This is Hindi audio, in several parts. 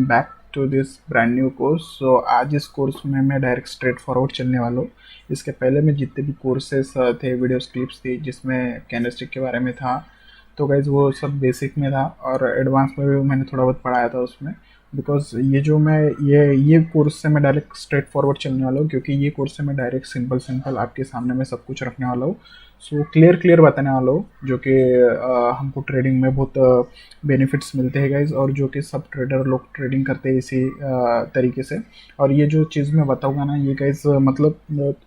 Back to this brand new course. सो आज इस कोर्स में मैं डायरेक्ट स्ट्रेट फॉरवर्ड चलने वाला हूँ। इसके पहले में जितने भी कोर्सेस थे, वीडियोस क्लिप्स थी जिसमें कैंडलस्टिक के बारे में था, तो गाइज वो सब बेसिक में था और एडवांस में भी मैंने थोड़ा बहुत पढ़ाया था उसमें। बिकॉज ये जो मैं ये कोर्स से मैं डायरेक्ट स्ट्रेट फॉरवर्ड चलने वाला हूँ, क्योंकि ये कोर्स से मैं डायरेक्ट सिंपल आपके सामने में सब कुछ रखने वाला हूँ। सो क्लियर बताने वाला हूँ, जो कि हमको ट्रेडिंग में बहुत बेनिफिट्स मिलते हैं गाइज, और जो कि सब ट्रेडर लोग ट्रेडिंग करते हैं इसी तरीके से। और ये जो चीज़ मैं बताऊँगा ना, ये गाइज मतलब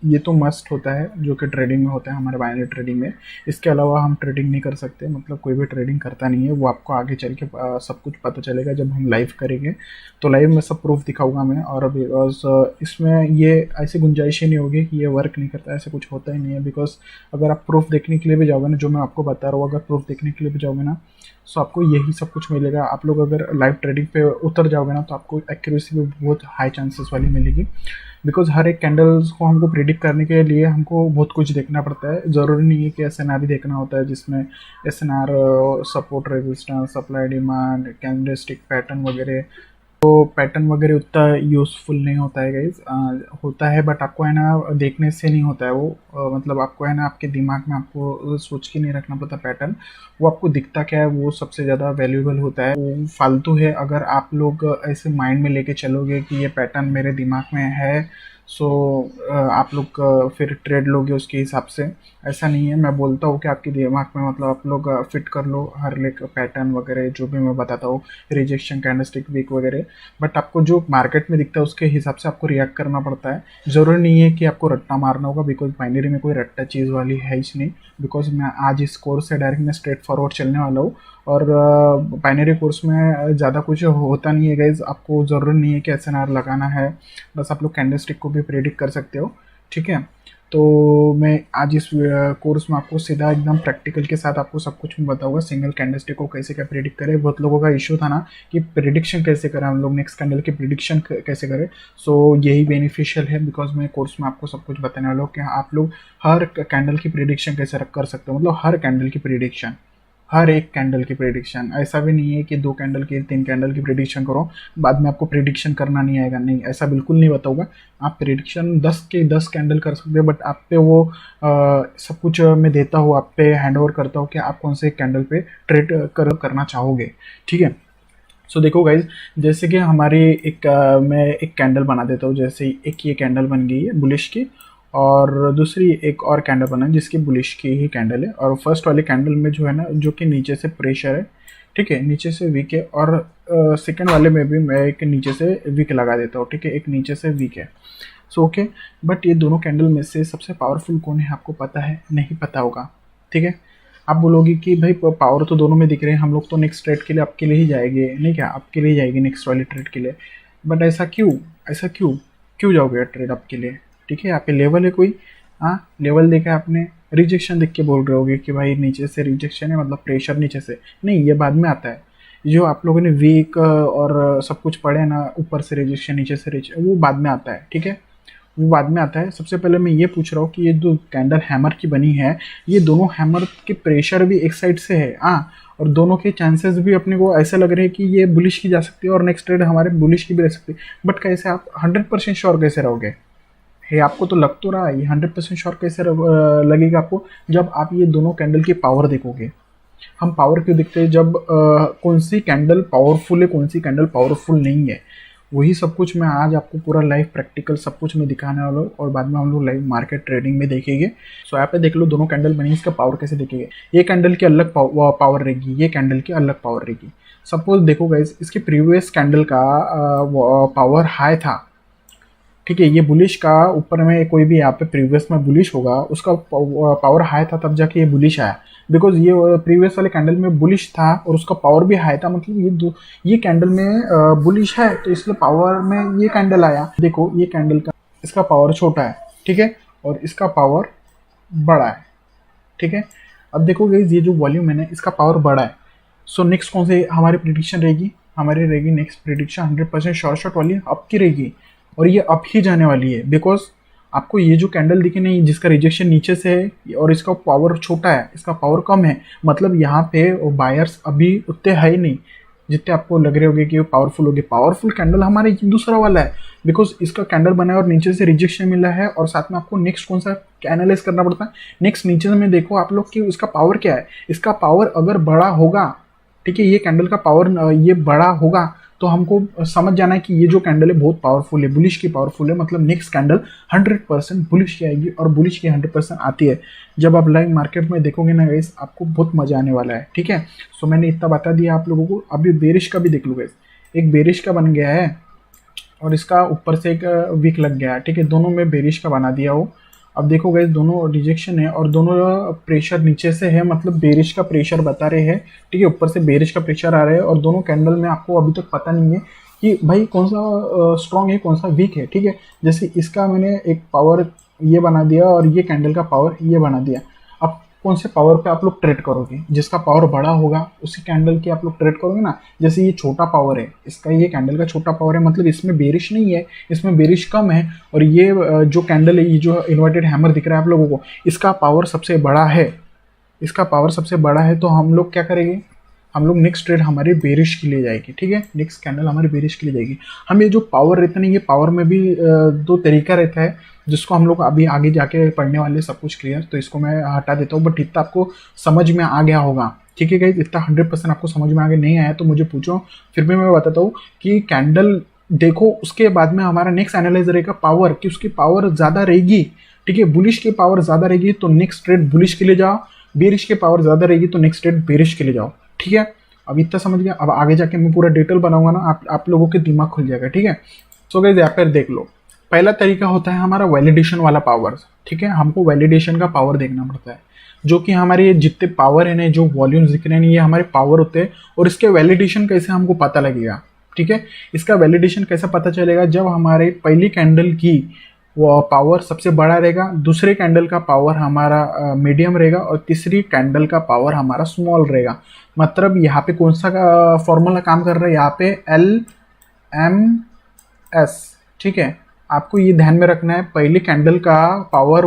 ये तो मस्ट होता है जो कि ट्रेडिंग में होता है, हमारे बाइनरी ट्रेडिंग में। इसके अलावा हम ट्रेडिंग नहीं कर सकते, मतलब कोई भी ट्रेडिंग करता नहीं है। वो आपको आगे चल के सब कुछ पता चलेगा जब हम लाइव करेंगे, तो लाइव में सब प्रूफ दिखाऊंगा मैं। और बिकॉज इसमें ये ऐसी गुंजाइश ही नहीं होगी कि ये वर्क नहीं करता, ऐसे कुछ होता ही नहीं है। बिकॉज अगर आप प्रूफ देखने के लिए भी जाओगे ना, जो मैं आपको बता रहा हूँ, अगर प्रूफ देखने के लिए भी जाओगे ना, सो आपको यही सब कुछ मिलेगा। आप लोग अगर लाइव ट्रेडिंग पे उतर जाओगे ना, तो आपको एक्यूरेसी भी बहुत हाई चांसेस वाली मिलेगी। बिकॉज हर एक कैंडल्स को हमको प्रिडिक्ट करने के लिए हमको बहुत कुछ देखना पड़ता है। ज़रूरी नहीं है कि एसएनआर ही देखना होता है, जिसमें SNR, support, resistance, supply, demand, candlestick pattern वगैरह। तो पैटर्न वगैरह उतना यूज़फुल नहीं होता है गाइज, होता है बट आपको है ना देखने से नहीं होता है वो। मतलब आपको है ना आपके दिमाग में आपको सोच के नहीं रखना पड़ता पैटर्न, वो आपको दिखता क्या है वो सबसे ज़्यादा वैल्यूएबल होता है। वो फालतू है अगर आप लोग ऐसे माइंड में लेके चलोगे कि ये पैटर्न मेरे दिमाग में है, सो आप लोग फिर ट्रेड लोगे उसके हिसाब से। ऐसा नहीं है, मैं बोलता हूँ कि आपके दिमाग में मतलब आप लोग फिट कर लो हर एक पैटर्न वगैरह जो भी मैं बताता हूँ, रिजेक्शन, कैंडलस्टिक, वीक वगैरह। बट आपको जो मार्केट में दिखता है उसके हिसाब से आपको रिएक्ट करना पड़ता है। ज़रूरी नहीं है कि आपको रट्टा मारना होगा, बिकॉज बाइनरी में कोई रट्टा चीज़ वाली है ही नहीं। बिकॉज मैं आज इस कोर्स से डायरेक्ट मैं स्ट्रेट फॉरवर्ड चलने वाला हूँ, और बाइनरी कोर्स में ज़्यादा कुछ होता नहीं है गाइज। आपको ज़रूरत नहीं है कि एसएनआर लगाना है, बस आप लोग कैंडलस्टिक को भी प्रेडिक्ट कर सकते हो, ठीक है। तो मैं आज इस कोर्स में आपको सीधा एकदम प्रैक्टिकल के साथ आपको सब कुछ बताऊंगा। सिंगल कैंडलस्टिक को कैसे क्या प्रेडिक्ट करें। बहुत लोगों का इशू था ना कि प्रेडिक्शन कैसे करें, हम लोग नेक्स्ट कैंडल की प्रेडिक्शन कैसे करें। सो यही बेनिफिशियल है, बिकॉज मैं कोर्स में आपको सब कुछ बताने वाला हूँ कि आप लोग हर कैंडल की प्रेडिक्शन कैसे कर सकते हो। मतलब हर कैंडल की प्रेडिक्शन, हर एक कैंडल की प्रेडिक्शन। ऐसा भी नहीं है कि 2 कैंडल की, 3 कैंडल की प्रेडिक्शन करो, बाद में आपको प्रेडिक्शन करना नहीं आएगा। नहीं, ऐसा बिल्कुल नहीं बताऊंगा। आप प्रेडिक्शन 10 के 10 कैंडल कर सकते हो, बट आप पे वो सब कुछ मैं देता हूँ, आप पे हैंड ओवर करता हूँ कि आप कौन से कैंडल पे ट्रेड करना चाहोगे, ठीक है। सो देखो गाइज, जैसे कि हमारी मैं एक कैंडल बना देता हूँ। जैसे एक ये कैंडल बन गई है बुलिश की, और दूसरी एक और कैंडल बना है जिसकी बुलिश की ही कैंडल है। और फर्स्ट वाली कैंडल में जो है ना, जो कि नीचे से प्रेशर है, ठीक है, नीचे से वीक है। और सेकंड वाले में भी मैं एक नीचे से वीक लगा देता हूँ, ठीक है, एक नीचे से वीक है। सो ओके, बट ये दोनों कैंडल में से सबसे पावरफुल कौन है आपको पता है? नहीं पता होगा, ठीक है। आप बोलोगे कि भाई पावर तो दोनों में दिख रहे हैं, हम लोग तो नेक्स्ट ट्रेड के लिए आपके लिए ही जाएंगे। नहीं, क्या आपके लिए जाएगी नेक्स्ट वाली ट्रेड के लिए? बट ऐसा क्यों? ऐसा क्यों क्यों जाओगे ट्रेड आपके लिए? ठीक है, यहाँ पे लेवल है कोई, हाँ लेवल देखा आपने, रिजेक्शन देख के बोल रहे होगे कि भाई नीचे से रिजेक्शन है, मतलब प्रेशर नीचे से। नहीं, ये बाद में आता है। जो आप लोगों ने वीक और सब कुछ पढ़े ना, ऊपर से रिजेक्शन, नीचे से रिजेक्शन, वो बाद में आता है, ठीक है, वो बाद में आता है। सबसे पहले मैं ये पूछ रहा हूँ कि ये जो कैंडल हैमर की बनी है, ये दोनों हैमर के प्रेशर भी एक साइड से है, हाँ, और दोनों के चांसेस भी अपने को ऐसे लग रहे हैं कि ये बुलिश की जा सकती है और नेक्स्ट ट्रेड हमारे बुलिश की भी रह सकती है। बट कैसे आप 100% श्योर कैसे रहोगे? है आपको तो लग तो रहा है, ये 100% श्योर कैसे लगेगा आपको? जब आप ये दोनों कैंडल की पावर देखोगे। हम पावर क्यों देखते हैं? जब कौन सी कैंडल पावरफुल है, कौन सी कैंडल पावरफुल नहीं है, वही सब कुछ मैं आज आपको पूरा लाइव प्रैक्टिकल सब कुछ मैं दिखाने वाला हूँ, और बाद में हम लोग लाइव मार्केट ट्रेडिंग में देखेंगे। सो यहाँ पे देख लो, दोनों कैंडल बनी, इसका पावर कैसे देखेंगे। ये कैंडल की अलग पावर रहेगी, ये कैंडल की अलग पावर रहेगी। सपोज देखो गाइज, इसकी प्रीवियस कैंडल का पावर हाई था, ठीक है, ये बुलिश का ऊपर में कोई भी यहाँ पे प्रीवियस में बुलिश होगा, उसका पावर हाई था, तब जाके ये बुलिश आया। बिकॉज ये प्रीवियस वाले कैंडल में बुलिश था और उसका पावर भी हाई था, मतलब ये कैंडल में बुलिश है, तो इसलिए पावर में ये कैंडल आया। देखो ये कैंडल का, इसका पावर छोटा है, ठीक है, और इसका पावर बड़ा है, ठीक है। अब देखो गाइस, ये जो वॉल्यूम है ना, इसका पावर बड़ा है। सो नेक्स्ट कौन से हमारी प्रिडिक्शन रहेगी? हमारी रहेगी नेक्स्ट प्रिडिक्शन 100% शॉर्ट शॉर्ट वाली अप की रहेगी, और ये अप ही जाने वाली है। बिकॉज आपको ये जो कैंडल दिखी नहीं, जिसका रिजेक्शन नीचे से है और इसका पावर छोटा है, इसका पावर कम है, मतलब यहाँ पे बायर्स अभी उतने है ही नहीं। जितने आपको लग रहे होंगे कि पावरफुल होगी, पावरफुल कैंडल हमारे दूसरा वाला है, बिकॉज इसका कैंडल बना है और नीचे से रिजेक्शन मिला है, और साथ में आपको नेक्स्ट कौन सा एनालाइज करना पड़ता है, नेक्स्ट नीचे में देखो आप लोग कि इसका पावर क्या है। इसका पावर अगर बड़ा होगा, ठीक है, ये कैंडल का पावर ये बड़ा होगा, तो हमको समझ जाना है कि ये जो कैंडल है बहुत पावरफुल है, बुलिश की पावरफुल है, मतलब नेक्स्ट कैंडल 100% बुलिश की आएगी, और बुलिश की 100% आती है। जब आप लाइव मार्केट में देखोगे ना गाइस, आपको बहुत मजा आने वाला है, ठीक है। सो मैंने इतना बता दिया आप लोगों को। अभी बेरिश का भी देख लो गाइस, एक बेरिश का बन गया है और इसका ऊपर से एक वीक लग गया है, ठीक है, दोनों में बेरिश का बना दिया हो। अब देखो गाइस, दोनों रिजेक्शन है और दोनों प्रेशर नीचे से है, मतलब बेरिश का प्रेशर बता रहे हैं, ठीक है, ऊपर से बेरिश का प्रेशर आ रहा है, और दोनों कैंडल में आपको अभी तक पता नहीं है कि भाई कौन सा स्ट्रॉन्ग है कौन सा वीक है, ठीक है। जैसे इसका मैंने एक पावर ये बना दिया और ये कैंडल का पावर ये बना दिया। अब कौन से पावर पे आप लोग ट्रेड करोगे, जिसका पावर बड़ा होगा उसी कैंडल की आप लोग ट्रेड करोगे ना। जैसे ये छोटा पावर है, इसका ये कैंडल का छोटा पावर है, मतलब इसमें बेरिश नहीं है, इसमें बेरिश कम है, और ये जो कैंडल है, ये जो इन्वर्टेड हैमर दिख रहा है आप लोगों को, इसका पावर सबसे बड़ा है, इसका पावर सबसे बड़ा है। तो हम लोग क्या करेंगे, हम लोग नेक्स्ट ट्रेड हमारी बेरिश के लिए जाएगी, ठीक है, नेक्स्ट कैंडल हमारी बेरिश के लिए जाएगी। हम ये जो पावर रहता है ना, ये पावर में भी दो तरीका रहता है, जिसको हम लोग अभी आगे जाके पढ़ने वाले सब कुछ क्लियर, तो इसको मैं हटा देता हूँ। बट इतना आपको समझ में आ गया होगा, ठीक है गाइस, इतना 100% आपको समझ में आगे नहीं आया तो मुझे पूछो, फिर भी मैं बताता हूँ कि कैंडल देखो, उसके बाद में हमारा नेक्स्ट एनालाइज रहेगा पावर, कि उसकी पावर ज़्यादा रहेगी, ठीक है, बुलिश की पावर ज़्यादा रहेगी तो नेक्स्ट ट्रेड बुलिश के लिए जाओ, बेरिश की पावर ज़्यादा रहेगी तो नेक्स्ट ट्रेड बेरिश के लिए जाओ, ठीक है। अब इतना समझ गया, अब आगे जाके मैं पूरा डिटेल बनाऊंगा ना, आप लोगों के दिमाग खुल जाएगा, ठीक है। सो गाइस यहाँ पर देख लो, पहला तरीका होता है हमारा वैलिडेशन वाला पावर, ठीक है, हमको वैलिडेशन का पावर देखना पड़ता है, जो कि हमारे जितने पावर है ना, जो वॉल्यूम्स दिख रहे हैं, ये हमारे पावर होते हैं, और इसके वैलिडेशन कैसे हमको पता लगेगा, ठीक है। इसका वैलिडेशन कैसे पता चलेगा, जब हमारे पहली कैंडल की वो पावर सबसे बड़ा रहेगा, दूसरे कैंडल का पावर हमारा मीडियम रहेगा, और तीसरी कैंडल का पावर हमारा स्मॉल रहेगा। मतलब यहाँ पे कौन सा फॉर्मूला काम कर रहा है, यहाँ पे LMS, ठीक है, आपको ये ध्यान में रखना है, पहली कैंडल का पावर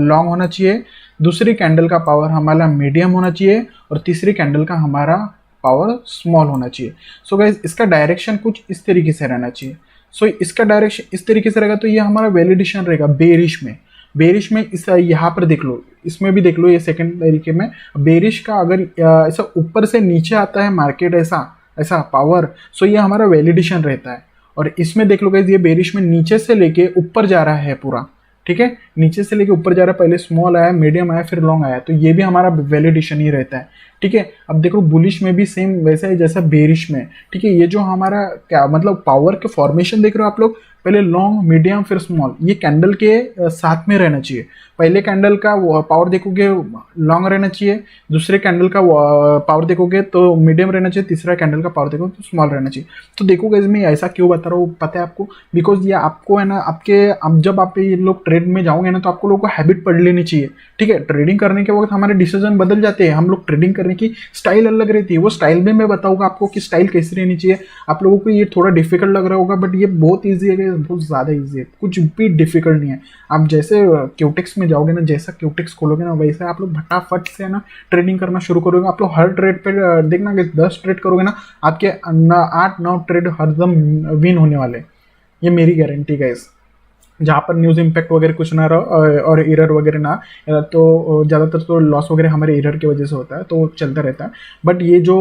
लॉन्ग होना चाहिए, दूसरी कैंडल का पावर हमारा मीडियम होना चाहिए, और तीसरी कैंडल का हमारा पावर स्मॉल होना चाहिए। सो गाइस इसका डायरेक्शन कुछ इस तरीके से रहना चाहिए। सो इसका डायरेक्शन इस तरीके से रहेगा, तो ये हमारा वैलिडेशन रहेगा बेरिश में। बेरिश में इस यहाँ पर देख लो, इसमें भी देख लो, ये सेकंड तरीके में बेरिश का अगर ऐसा ऊपर से नीचे आता है मार्केट, ऐसा पावर, सो ये हमारा वैलिडेशन रहता है। और इसमें देख लो गाइस, ये बेरिश में नीचे से लेके ऊपर जा रहा है पूरा, ठीक है, नीचे से लेके ऊपर जा रहा है, पहले स्मॉल आया, मीडियम आया, फिर लॉन्ग आया, तो ये भी हमारा वैलिडेशन ही रहता है, ठीक है। अब देखो बुलिश में भी सेम वैसा ही जैसा बेरिश में, ठीक है। ये जो हमारा क्या मतलब पावर के फॉर्मेशन देख रहे हो आप लोग, पहले लॉन्ग, मीडियम, फिर स्मॉल, ये कैंडल के साथ में रहना चाहिए। पहले कैंडल का पावर देखोगे लॉन्ग रहना चाहिए, दूसरे कैंडल का पावर देखोगे तो मीडियम रहना चाहिए, तीसरा कैंडल का पावर देखोगे तो स्मॉल रहना चाहिए। तो देखोगे इसमें ऐसा क्यों बता रहा हूँ, पता है आपको, बिकॉज ये आपको है ना, अब जब आप ये लोग ट्रेड में जाओगे ना, तो आपको लोगों को हैबिट पढ़ लेनी चाहिए, ठीक है। ट्रेडिंग करने के वक्त हमारे डिसीजन बदल जाते हैं, हम लोग ट्रेडिंग करने की स्टाइल अलग रहती है, वो स्टाइल में मैं बताऊंगा आपको कि स्टाइल कैसी रहनी चाहिए। आप लोगों को ये थोड़ा डिफिकल्ट लग रहा होगा, बट ये बहुत ईजी है, बहुत ज़्यादा ईजी है, कुछ भी डिफिकल्ट नहीं है। आप जैसे क्यूटेक्स में जाओगे ना, जैसा क्यूटेक्स खोलोगे ना, वैसे आप लोग फटाफट से ना ट्रेडिंग करना शुरू करोगे। आप लोग हर ट्रेड पे देखना कि 10 ट्रेड करोगे ना, आपके 8-9 ट्रेड हरदम विन होने वाले, ये मेरी गारंटी गाइस। जहाँ पर न्यूज़ इम्पैक्ट वगैरह कुछ ना रहो और एरर वगैरह ना, तो ज़्यादातर तो लॉस वगैरह हमारे एरर की वजह से होता है, तो चलता रहता है। बट ये जो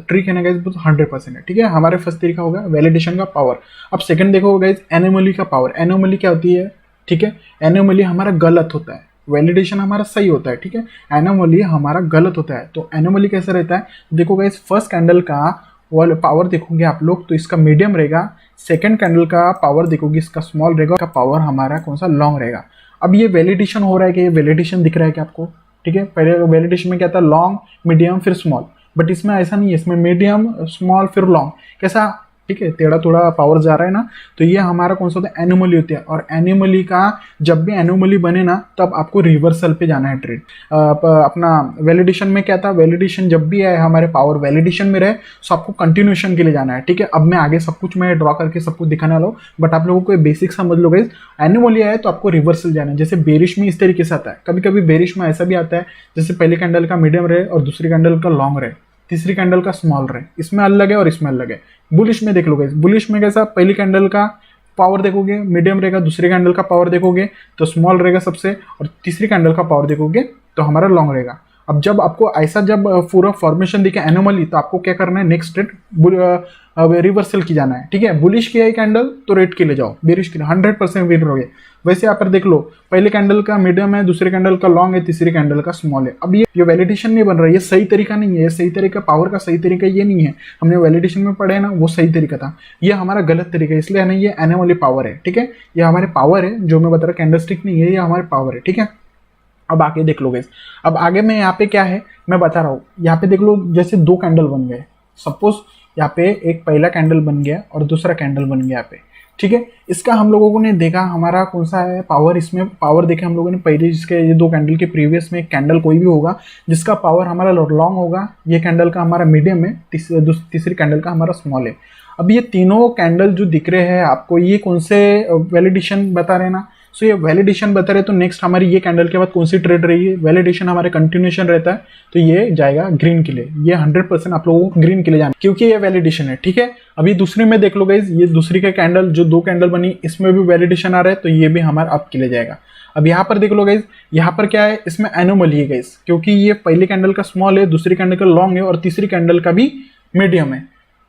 ट्रिक है ना गाइस, 100% है, ठीक है। हमारे फर्स्ट तरीका होगा वैलिडेशन का पावर। अब सेकंड देखो गाइस, एनोमली का पावर। एनोमली क्या होती है, ठीक है, एनोमली हमारा गलत होता है, वैलिडेशन हमारा सही होता है, ठीक है, एनोमली हमारा गलत होता है। तो एनोमली कैसे रहता है, देखो गाइस, फर्स्ट कैंडल का वो पावर देखोगे आप लोग तो इसका मीडियम रहेगा, सेकंड कैंडल का पावर देखोगे इसका स्मॉल रहेगा, का पावर हमारा कौन सा लॉन्ग रहेगा। अब ये वैलिडेशन हो रहा है कि ये वैलिडेशन दिख रहा है कि आपको, ठीक है। पहले वैलिडेशन में क्या था, लॉन्ग, मीडियम, फिर स्मॉल, बट इसमें ऐसा नहीं है, इसमें मीडियम, स्मॉल, फिर लॉन्ग, कैसा, ठीक है, टेढ़ा थोड़ा पावर जा रहा है ना, तो ये हमारा कौन सा होता है, एनोमली होती है। और एनोमली का जब भी एनोमली बने ना, तब आपको रिवर्सल पे जाना है ट्रेड। अपना वैलिडेशन में क्या था, वैलिडेशन जब भी आए हमारे पावर वैलिडेशन में रहे, तो आपको कंटिन्यूएशन के लिए जाना है, ठीक है। अब मैं आगे सब कुछ मैं ड्रॉ करके सब कुछ दिखाने वाला हूँ, बट आप लोगों को बेसिक समझ लो गाइस। एनोमली आए तो आपको रिवर्सल जाना है, जैसे बेरिश में इस तरीके से आता है, कभी कभी बेरिश में ऐसा भी आता है जैसे पहले कैंडल का मीडियम रहे और दूसरी कैंडल का लॉन्ग रहे, तीसरी कैंडल का स्मॉल रहे, इसमें अलग है और इसमें अलग है। बुलिश में देख लो गाइस, बुलिश में कैसा, पहली कैंडल का पावर देखोगे मीडियम रहेगा, दूसरी कैंडल का पावर देखोगे तो स्मॉल रहेगा सबसे, और तीसरी कैंडल का पावर देखोगे तो हमारा लॉन्ग रहेगा। अब जब आपको ऐसा जब पूरा फॉर्मेशन दिखे एनोमली, तो आपको क्या करना है, नेक्स्ट स्टेट रिवर्सल की जाना है, ठीक है। बुलिश किया है कैंडल तो रेड के ले जाओ, बेरिश के लिए 100% विनर हो गए। वैसे यहाँ पर देख लो, पहले कैंडल का मीडियम है, दूसरी कैंडल का लॉन्ग है, तीसरी कैंडल का स्मॉल है। अब ये वैलिडेशन नहीं बन रहा है, ये सही तरीका नहीं है, ये सही तरीका, पावर का सही तरीका ये नहीं है। हमने वैलिडेशन में पढ़े ना, वो सही तरीका था, ये हमारा गलत तरीका है, इसलिए है ना ये एनोमली पावर है, ठीक है। ये हमारे पावर है, जो मैं बता रहा कैंडलस्टिक नहीं है, ये हमारे पावर है, ठीक है। अब आगे देख लो गाइस, अब आगे में यहाँ पे क्या है मैं बता रहा हूँ। यहाँ पे देख लो, जैसे दो कैंडल बन गए, सपोज यहाँ पे एक पहला कैंडल बन गया और दूसरा कैंडल बन गया यहाँ पे, ठीक है। इसका हम लोगों ने देखा हमारा कौन सा है पावर, इसमें पावर देखे हम लोगों ने पहले, जिसके ये दो कैंडल के प्रीवियस में एक कैंडल कोई भी होगा जिसका पावर हमारा लॉन्ग होगा, ये कैंडल का हमारा मीडियम है, तीसरी कैंडल का हमारा स्मॉल है। अब ये तीनों कैंडल जो दिख रहे हैं आपको, ये कौन से वैलिडेशन बता रहे ना, सो ये वैलिडेशन बता रहे, तो नेक्स्ट हमारी ये कैंडल के बाद कौन सी ट्रेड रही है, वैलिडेशन हमारे कंटिन्यूएशन रहता है, तो ये जाएगा ग्रीन के लिए, ये 100% आप लोगों को ग्रीन के लिए जाना, क्योंकि ये वैलिडेशन है, ठीक है। अभी दूसरी में देख लो गाइज, ये दूसरी का कैंडल जो दो कैंडल बनी, इसमें भी वैलिडेशन आ रहा है, तो ये भी हमारा अप के लिए जाएगा। अब यहाँ पर देख लो गाइज, यहाँ पर क्या है, इसमें एनोमली है गाइज, क्योंकि ये पहले कैंडल का स्मॉल है, दूसरी कैंडल का लॉन्ग है और तीसरी कैंडल का भी मीडियम है,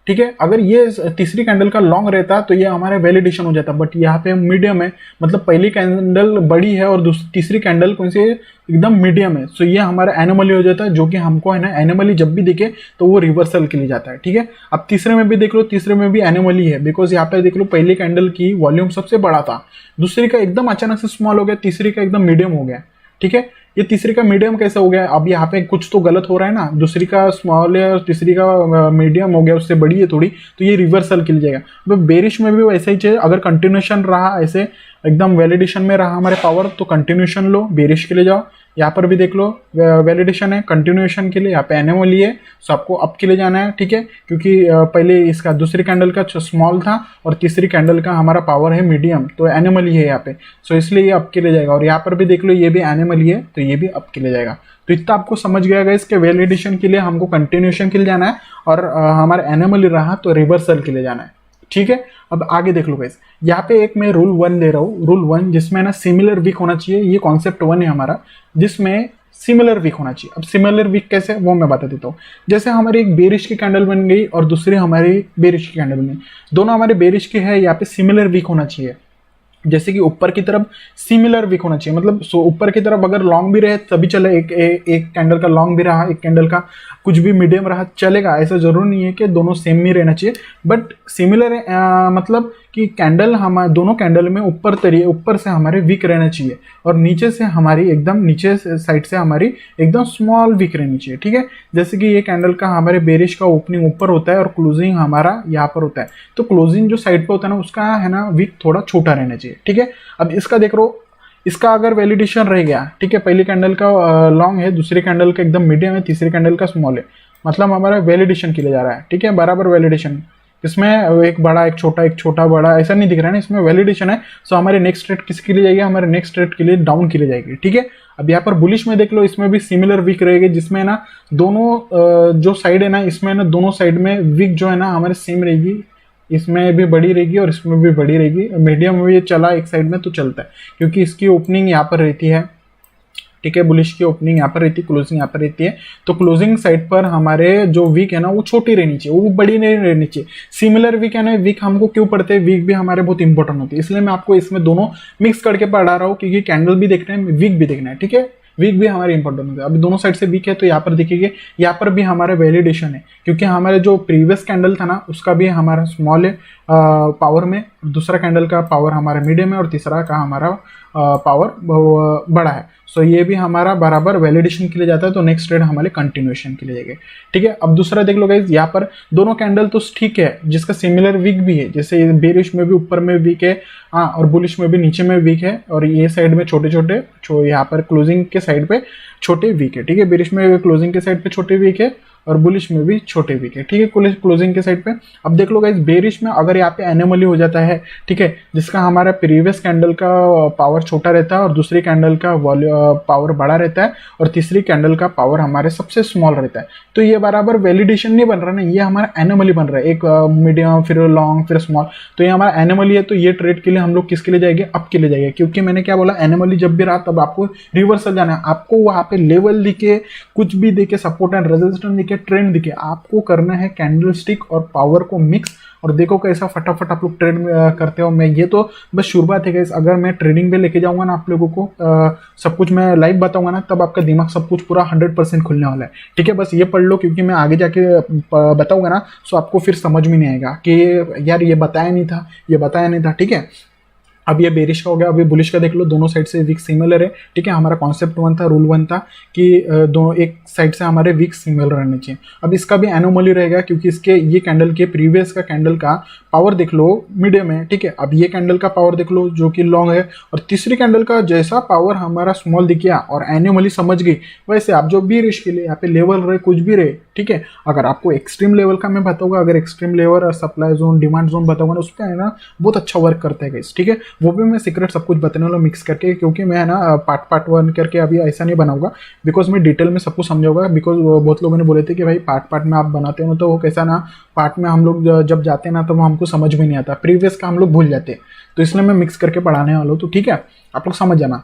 ठीक है। अगर ये तीसरी कैंडल का लॉन्ग रहता तो ये हमारे वैलिडेशन हो जाता, बट यहाँ पे मीडियम है, मतलब पहली कैंडल बड़ी है और तीसरी कैंडल कौन सी एकदम मीडियम है, सो ये हमारा एनोमली हो जाता है, जो कि हमको है ना एनोमली जब भी दिखे तो वो रिवर्सल के लिए जाता है, ठीक है। अब तीसरे में भी देख लो, तीसरे में भी एनोमली है, बिकॉज यहाँ पे देख लो पहली कैंडल की वॉल्यूम सबसे बड़ा था, दूसरी का एकदम अचानक से स्मॉल हो गया, तीसरी का एकदम मीडियम हो गया, ठीक है। ये तीसरी का मीडियम कैसे हो गया, अब यहाँ पे कुछ तो गलत हो रहा है ना, दूसरी का स्मॉल है और तीसरी का मीडियम हो गया, उससे बड़ी है थोड़ी, तो ये रिवर्सल के लिए जाएगा। तो बेरिश में भी वैसा ही चाहिए, अगर कंटिन्यूशन रहा ऐसे एकदम वैलिडेशन में रहा हमारे पावर, तो कंटिन्यूशन लो, बेरिश के लिए जाओ। यहाँ पर भी देख लो वैलिडेशन है, कंटिन्यूएशन के लिए यहाँ पे एनोमली है, सो आपको अप के लिए जाना है, ठीक है। क्योंकि पहले इसका दूसरी कैंडल का स्मॉल था और तीसरी कैंडल का हमारा पावर है मीडियम, तो एनोमली है यहाँ पे, सो इसलिए ये अप के लिए जाएगा। और यहाँ पर भी देख लो, ये भी एनोमली है, तो ये भी अप के लिए जाएगा। तो इतना आपको समझ गया इसके वैलिडेशन के लिए हमको कंटिन्यूएशन के लिए जाना है, और हमारा एनोमली रहा तो रिवर्सल के लिए जाना है, ठीक है। अब आगे देख लो गाइस, यहाँ पे एक मैं रूल 1 ले रहा हूँ, रूल 1 जिसमें ना सिमिलर वीक होना चाहिए, ये कॉन्सेप्ट 1 है हमारा, जिसमें सिमिलर वीक होना चाहिए। अब सिमिलर वीक कैसे, वो मैं बता देता हूँ। जैसे हमारी एक बेरिश की कैंडल बन गई और दूसरी हमारी बेरिश की कैंडल बन गई, दोनों हमारे बेरिश की है, यहाँ पे सिमिलर वीक होना चाहिए। जैसे कि ऊपर की तरफ सिमिलर वीक होना चाहिए, मतलब ऊपर की तरफ अगर लॉन्ग भी रहे तभी चले, एक कैंडल का लॉन्ग भी रहा, एक कैंडल का कुछ भी मीडियम रहा चलेगा, ऐसा जरूर नहीं है कि दोनों सेम ही रहना चाहिए, बट सिमिलर मतलब कि कैंडल हमारे दोनों कैंडल में ऊपर से हमारे वीक रहना चाहिए और नीचे से हमारी एकदम नीचे साइड से हमारी एकदम स्मॉल वीक रहनी चाहिए, ठीक है। जैसे कि ये कैंडल का हमारे बेरिश का ओपनिंग ऊपर होता है और क्लोजिंग हमारा यहाँ पर होता है, तो क्लोजिंग जो साइड पे होता है ना, उसका है ना वीक थोड़ा छोटा रहना चाहिए, ठीक है। अब इसका देख लो, इसका अगर वैलिडेशन रह गया, ठीक है, पहली कैंडल का लॉन्ग है, दूसरी कैंडल का एकदम मीडियम है, तीसरी कैंडल का स्मॉल है, मतलब हमारा वैलिडेशन के लिए जा रहा है, ठीक है, बराबर वैलिडेशन। इसमें एक बड़ा एक छोटा बड़ा ऐसा नहीं दिख रहा है ना, इसमें वैलिडेशन है। सो हमारे नेक्स्ट ट्रेड किसके लिए जाएगी, हमारे नेक्स्ट ट्रेड के लिए डाउन के लिए जाएगी, ठीक है। अब यहाँ पर बुलिश में देख लो, इसमें भी सिमिलर वीक रहेगी, जिसमें ना दोनों जो साइड है ना, इसमें ना दोनों साइड में वीक जो है ना हमारे सेम रहेगी, इसमें भी बड़ी रहेगी और इसमें भी बड़ी रहेगी। मीडियम में ये चला एक साइड में तो चलता है, क्योंकि इसकी ओपनिंग यहाँ पर रहती है, ठीक है, बुलिश की ओपनिंग यहाँ पर रहती है, क्लोजिंग यहाँ पर रहती है, तो क्लोजिंग साइड पर हमारे जो वीक है ना वो छोटी रहनी चाहिए, वो बड़ी नहीं रहनी चाहिए। सिमिलर वीक है ना, वीक हमको क्यों पढ़ते हैं, वीक भी हमारे बहुत इंपॉर्टेंट होती है, इसलिए मैं आपको इसमें दोनों मिक्स करके पढ़ा रहा हूँ, क्योंकि कैंडल भी देखना है, वीक भी देखना है, ठीक है। वीक भी हमारे इंपॉर्टेंट होता है, अभी दोनों साइड से वीक है, तो यहाँ पर देखिए यहाँ पर भी हमारा वैलिडेशन है, क्योंकि हमारे जो प्रीवियस कैंडल था ना उसका भी हमारा स्मॉल है पावर में, दूसरा कैंडल का पावर हमारा मीडियम है और तीसरा का हमारा पावर बड़ा है। सो ये भी हमारा बराबर वैलिडेशन के लिए जाता है, तो नेक्स्ट ट्रेड हमारे कंटिन्यूएशन के लिए जाएगा, ठीक है। अब दूसरा देख लो गाइस, यहाँ पर दोनों कैंडल तो ठीक है, जिसका सिमिलर वीक भी है, जैसे बेरिश में भी ऊपर में वीक है, हाँ, और बुलिश में भी नीचे में वीक है, और ये साइड में छोटे छोटे यहाँ पर क्लोजिंग के साइड पे छोटे वीक है, ठीक है। बेरिश में क्लोजिंग के साइड पे छोटे वीक है और बुलिश में भी छोटे वीक है, ठीक है, क्लोजिंग के साइड पे। अब देख लो गाइस बेरिश में अगर यहाँ पे एनोमली हो जाता है, ठीक है, जिसका हमारा प्रीवियस कैंडल का पावर छोटा रहता है और दूसरी कैंडल का पावर बड़ा रहता है और तीसरी कैंडल का पावर हमारे सबसे स्मॉल रहता है, तो ये बराबर वैलिडेशन नहीं बन रहा ना, ये हमारा एनोमली बन रहा है, एक मीडियम फिर लॉन्ग फिर स्मॉल, तो ये हमारा एनोमली है। तो ये ट्रेड के लिए हम लोग किसके लिए जाएंगे, अप के लिए जाएंगे, क्योंकि मैंने क्या बोला एनोमली जब भी रहा तब आपको रिवर्सल जाना है, आपको वहां पे लेवल दिखे, कुछ भी दिखे, सपोर्ट एंड रेजिस्टेंस दिखे, ट्रेंड दिखे, आपको करना है कैंडल स्टिक और पावर को मिक्स और देखो कैसा फटाफट आप लोग ट्रेड करते हो। मैं ये तो बस शुरुआत है गाइस, अगर मैं ट्रेडिंग पे लेके जाऊंगा ना आप लोगों को सब कुछ मैं लाइव बताऊंगा ना, तब आपका दिमाग सब कुछ पूरा 100% खुलने वाला है, ठीक है। बस ये पढ़ लो क्योंकि मैं आगे जाके बताऊंगा ना, सो आपको फिर समझ में नहीं आएगा कि यार ये बताया नहीं था, ये बताया नहीं था, ठीक है। अब ये बेरिश का हो गया, अभी बुलिश का देख लो, दोनों साइड से वीक सिमिलर है, ठीक है। हमारा कॉन्सेप्ट वन था, रूल वन था कि दो एक साइड से हमारे वीक सिमिलर रहने चाहिए। अब इसका भी एनोमली रहेगा क्योंकि इसके ये कैंडल के प्रीवियस का कैंडल का पावर देख लो मीडियम है, ठीक है। अब ये कैंडल का पावर देख लो जो कि लॉन्ग है और तीसरी कैंडल का जैसा पावर हमारा स्मॉल दिख गया और एनोमली समझ गई, वैसे आप जो भी रिस्क के लिए यहाँ पे लेवल रहे कुछ भी रहे, ठीक है। अगर आपको एक्सट्रीम लेवल का मैं बताऊंगा, अगर एक्सट्रीम लेवल और सप्लाई जोन डिमांड जोन बताऊंगा ना, उस पर है ना बहुत अच्छा वर्क करता है गाइस, ठीक है। वो भी मैं सीक्रेट सब कुछ बताने वाला मिक्स करके, क्योंकि मैं ना पार्ट वन करके अभी ऐसा नहीं बनाऊंगा, बिकॉज मैं डिटेल में सब कुछ समझाऊंगा। बिकॉज बहुत लोगों ने बोले थे कि भाई पार्ट में आप बनाते हो तो वो कैसा ना, पार्ट में हम लोग जब जाते हैं ना तो वो हमको समझ में नहीं आता, प्रीवियस का हम लोग भूल जाते हैं, तो इसलिए मैं मिक्स करके पढ़ाने वाला हूँ, तो ठीक है, आप लोग समझ जाना।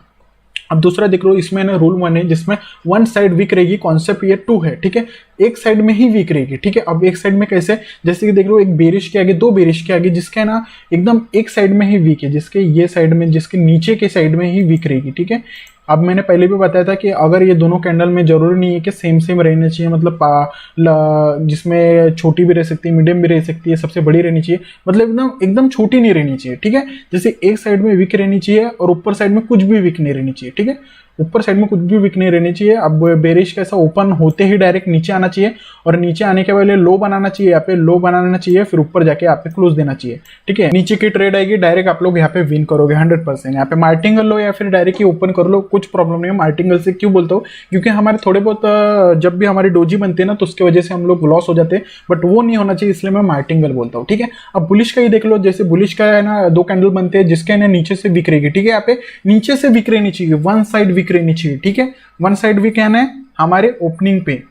अब दूसरा देख लो, इसमें ना रूल वन है जिसमें वन साइड वीक रहेगी, कॉन्सेप्ट ये टू है, ठीक है, एक साइड में ही वीक रहेगी, ठीक है। अब एक साइड में कैसे, जैसे कि देख लो एक बेरिश के आगे, दो बेरिश के आगे, जिसके ना एकदम एक साइड में ही वीक है, जिसके ये साइड में, जिसके नीचे के साइड में ही वीक रहेगी, ठीक है। अब मैंने पहले भी बताया था कि अगर ये दोनों कैंडल में जरूरी नहीं है कि सेम सेम रहना चाहिए, मतलब जिसमें छोटी भी रह सकती है, मीडियम भी रह सकती है, सबसे बड़ी रहनी चाहिए, मतलब एकदम एकदम छोटी नहीं रहनी चाहिए, ठीक है। जैसे एक साइड में वीक रहनी चाहिए और ऊपर साइड में कुछ भी वीक नहीं रहनी चाहिए, ठीक है, ऊपर साइड में कुछ भी वीक नहीं रहनी चाहिए। अब बेरिश कैसा, ओपन होते ही डायरेक्ट नीचे आना चाहिए और नीचे आने के पहले लो बनाना चाहिए, यहाँ पे लो बनाना चाहिए, फिर ऊपर जाके यहाँ पे क्लोज देना चाहिए, ठीक है। नीचे की ट्रेड आएगी, डायरेक्ट आप लोग यहाँ पे विन करोगे 100%। यहाँ पे मार्टिंगल लो या फिर डायरेक्ट ही ओपन कर लो, कुछ प्रॉब्लम नहीं है। मार्टिंगल से क्यों बोलता हूँ, क्योंकि हमारे थोड़े बहुत जब भी हमारी डोजी बनती है ना तो उसकी वजह से हम लोग लॉस हो जाते हैं, बट वो नहीं होना चाहिए, इसलिए मैं मार्टिंगल बोलता हूँ, ठीक है। अब बुलिश का ही देख लो, जैसे बुलिश का है ना, दो कैंडल बनते हैं जिसके ना नीचे से विक रहेगी, ठीक है। यहाँ पे नीचे से विक रहनी चाहिए, वन साइड विक रहनी चाहिए, ठीक है। वन साइड वीक है ना हमारे ओपनिंग पे,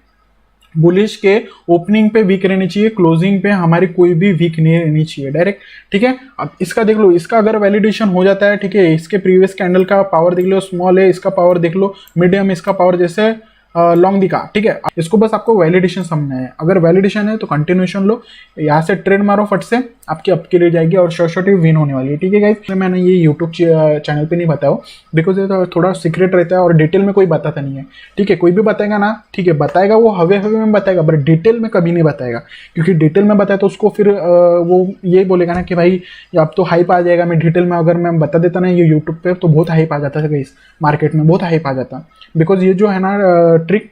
बुलिश के ओपनिंग पे वीक रहनी चाहिए, क्लोजिंग पे हमारी कोई भी वीक नहीं रहनी चाहिए डायरेक्ट, ठीक है। अब इसका देख लो, इसका अगर वैलिडेशन हो जाता है, ठीक है, इसके प्रीवियस कैंडल का पावर देख लो, स्मॉल है, इसका पावर देख लो मीडियम, इसका पावर जैसे लॉन्ग दिखा, ठीक है। इसको बस आपको वैलिडेशन समझना है, अगर वैलिडेशन है तो कंटिन्यूएशन लो, यहाँ से ट्रेड मारो फट से, आपकी अप के लिए जाएगी और शॉर्ट विन होने वाली है, ठीक है गाइस। मैंने ये यूट्यूब चैनल पे नहीं बताया बिकॉज ये तो थोड़ा सीक्रेट रहता है और डिटेल में कोई बताता नहीं है, ठीक है। कोई भी बताएगा ना, ठीक है, बताएगा वो हवे हवे में बताएगा, बट डिटेल में कभी नहीं बताएगा, क्योंकि डिटेल में बताया तो उसको फिर वो ये बोलेगा ना कि भाई अब तो हाइप आ जाएगा। मैं डिटेल में अगर मैं बता देता ना ये यूट्यूब पे तो बहुत हाइप आ जाता है गाइस, मार्केट में बहुत हाइप आ जाता, बिकॉज ये जो है ना ट्रिक,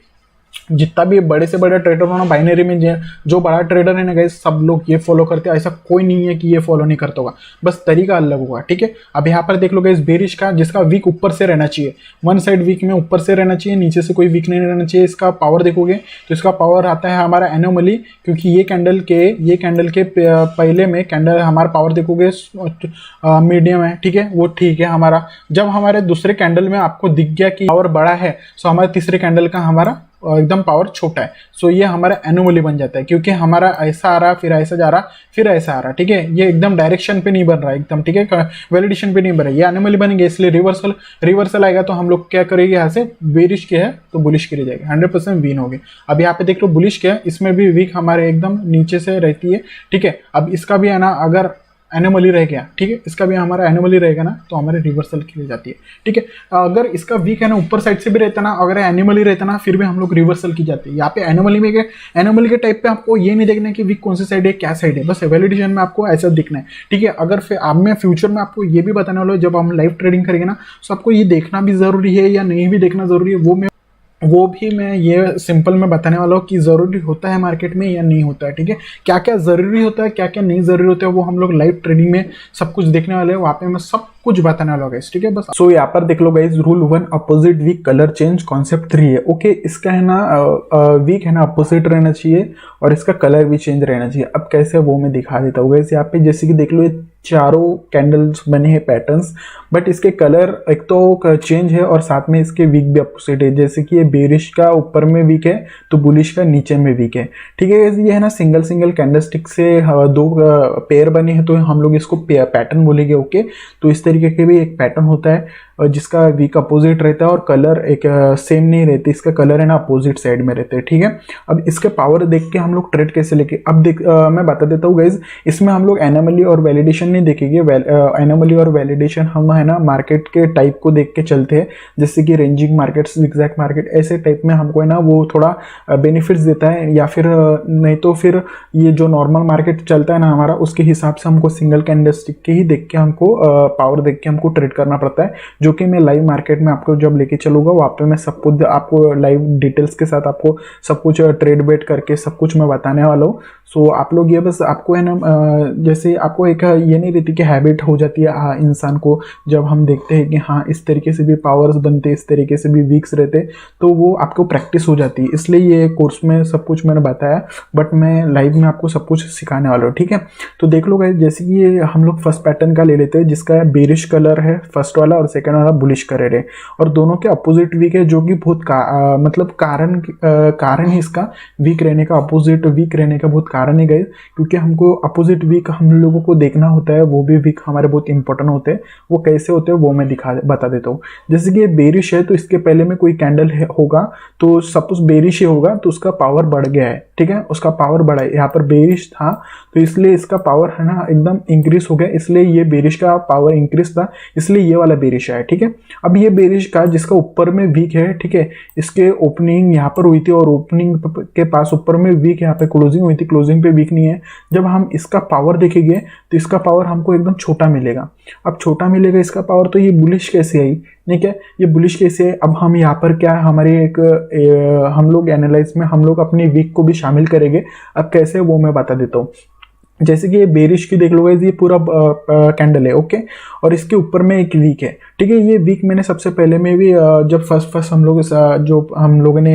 जितना भी बड़े से बड़े ट्रेडर हो ना बाइनरी में, जो बड़ा ट्रेडर है ना गाइस, सब लोग ये फॉलो करते हैं, ऐसा कोई नहीं है कि ये फॉलो नहीं करता होगा, बस तरीका अलग होगा, ठीक है। अब यहाँ पर देख लो गाइस बेरिश का, जिसका वीक ऊपर से रहना चाहिए, वन साइड वीक में ऊपर से रहना चाहिए, नीचे से कोई वीक नहीं रहना चाहिए। इसका पावर देखोगे तो इसका पावर आता है हमारा एनोमली, क्योंकि ये कैंडल के पहले में कैंडल हमारा पावर देखोगे मीडियम है, ठीक है, वो ठीक है हमारा। जब हमारे दूसरे कैंडल में आपको दिख गया कि पावर बड़ा है, सो हमारे तीसरे कैंडल का हमारा एकदम पावर छोटा है, सो ये हमारा एनोमली बन जाता है, क्योंकि हमारा ऐसा आ रहा, फिर ऐसा जा रहा, फिर ऐसा आ रहा, ठीक है। ये एकदम डायरेक्शन पे नहीं बन रहा एकदम, ठीक है, वैलिडेशन पे नहीं बन रहा, ये एनोमली बनेंगे, इसलिए रिवर्सल आएगा तो हम लोग क्या करेंगे, यहाँ से बेरिश के है तो बुलिश के लिए जाएगा, 100% विन हो गए। अब यहाँ पे देख लो बुलिश के है, इसमें भी वीक हमारे एकदम नीचे से रहती है, ठीक है। अब इसका भी है ना, अगर एनोमली रह गया, ठीक है, इसका भी हमारा एनोमली रहेगा ना तो हमारे रिवर्सल के लिए जाती है, ठीक है। अगर इसका वीक है ना ऊपर साइड से भी रहता ना, अगर एनोमली रहता ना, फिर भी हम लोग रिवर्सल की जाती है। यहाँ पे एनोमली के टाइप पे आपको ये नहीं देखना है कि वीक कौन सी साइड है, क्या साइड है, बस वैलिडेशन में आपको ऐसा दिखना है, ठीक है। अगर फिर अब मैं फ्यूचर में आपको ये भी बताने वाला हूँ, जब हम लाइव ट्रेडिंग करेंगे ना, तो आपको ये देखना भी जरूरी है या नहीं भी देखना जरूरी है, वो मैं वो भी मैं ये सिंपल में बताने वाला हूँ कि ज़रूरी होता है मार्केट में या नहीं होता है, ठीक है। क्या क्या ज़रूरी होता है, क्या क्या नहीं ज़रूरी होता है, वो हम लोग लाइव ट्रेडिंग में सब कुछ देखने वाले हैं, वहाँ पे मैं सब कुछ बताने वाला हूँ गाइस, ठीक है। बस सो यहाँ पर देख लो guys, rule 1 opposite weak colour change concept 3 है। ओके, इसका है ना वीक है ना अपोजिट रहना चाहिए और इसका कलर भी चेंज रहना चाहिए। अब कैसे वो मैं दिखा देता हूँ गाइस। यहाँ पे जैसे कि देख लो, ये चारों कैंडल्स बने हैं पैटर्न्स, बट इसके कलर एक तो चेंज है और साथ में इसके वीक भी अपोजिट है। जैसे कि ये बेरिश का ऊपर में वीक है तो बुलिश का नीचे में वीक है, ठीक है। ये है ना सिंगल सिंगल कैंडलस्टिक से दो पेयर बने हैं तो हम लोग इसको पैटर्न बोलेंगे। ओके, तो इस तरीके के भी एक पैटर्न होता है जिसका वीक अपोजिट रहता है और कलर एक सेम नहीं रहते, इसका कलर है ना अपोजिट साइड में रहते हैं, ठीक है। अब इसके पावर देख के हम लोग ट्रेड कैसे लेके, अब देख मैं बता देता हूँ गाइज। इसमें हम लोग एनोमली और वैलिडेशन नहीं देखेंगे। एनोमली और वैलिडेशन हम है ना मार्केट के टाइप को देख के चलते हैं, जैसे कि रेंजिंग मार्केट, जिगजैग मार्केट, ऐसे टाइप में हमको है ना वो थोड़ा बेनिफिट्स देता है। या फिर नहीं तो फिर ये जो नॉर्मल मार्केट चलता है ना हमारा, उसके हिसाब से हमको सिंगल कैंडलस्टिक के ही देख के हमको पावर देख के हमको ट्रेड करना पड़ता है, जो कि मैं लाइव मार्केट में आपको जब लेके चलूंगा वहाँ पे मैं सब कुछ आपको लाइव डिटेल्स के साथ आपको सब कुछ ट्रेड बेट करके सब कुछ मैं बताने वाला हूँ। सो आप लोग ये बस आपको है ना जैसे आपको एक ये नहीं रहती कि हैबिट हो जाती है इंसान को, जब हम देखते हैं कि हाँ इस तरीके से भी पावर्स बनते, इस तरीके से भी वीक्स रहते, तो वो आपको प्रैक्टिस हो जाती है। इसलिए ये कोर्स में सब कुछ मैंने बताया, बट मैं लाइव में आपको सब कुछ सिखाने वाला हूँ, ठीक है। तो देख लो गाइस, जैसे कि ये हम लोग फर्स्ट पैटर्न का ले लेते हैं जिसका बेरिश कलर है फर्स्ट वाला और सेकंड वाला बुलिश कलर है, और दोनों के अपोजिट वीक है, जो कि बहुत मतलब कारण है इसका वीक रहने का, अपोजिट वीक रहने का बहुत कारण है गाइस, क्योंकि हमको अपोजिट वीक हम लोगों को देखना होता है, वो भी वीक हमारे बहुत इंपॉर्टेंट होते हैं। वो कैसे होते हैं वो मैं बता देता हूँ। जैसे कि ये बेरिश है तो इसके पहले में कोई कैंडल होगा, तो सपोज बेरिश ही होगा तो उसका पावर बढ़ गया है, ठीक है, उसका पावर बढ़ा है। यहाँ पर बेरिश था तो इसलिए इसका पावर है ना एकदम इंक्रीज हो गया, इसलिए ये बेरिश का पावर इंक्रीज था, इसलिए ये वाला बेरिश है, ठीक है। अब ये बेरिश का जिसका ऊपर में वीक है, ठीक है, इसके ओपनिंग यहाँ पर हुई थी और ओपनिंग के पास ऊपर में वीक, यहाँ पे क्लोजिंग हुई थी, क्लोजिंग पे वीक नहीं है। जब हम इसका पावर देखेंगे तो इसका पावर हमको एकदम छोटा मिलेगा। अब छोटा मिलेगा इसका पावर, तो ये बुलिश कैसे आई, ठीक है, ये बुलिश कैसे है। अब हम यहाँ पर क्या है, हमारे हम लोग एनालाइज में हम लोग अपनी वीक को भी शामिल करेंगे। अब कैसे वो मैं बता देता हूँ। जैसे कि ये बेरिश की देख लो गाइस, ये पूरा कैंडल है, ओके, और इसके ऊपर में एक वीक है, ठीक है। ये वीक मैंने सबसे पहले में भी जब फर्स्ट हम लोग जो हम लोगों ने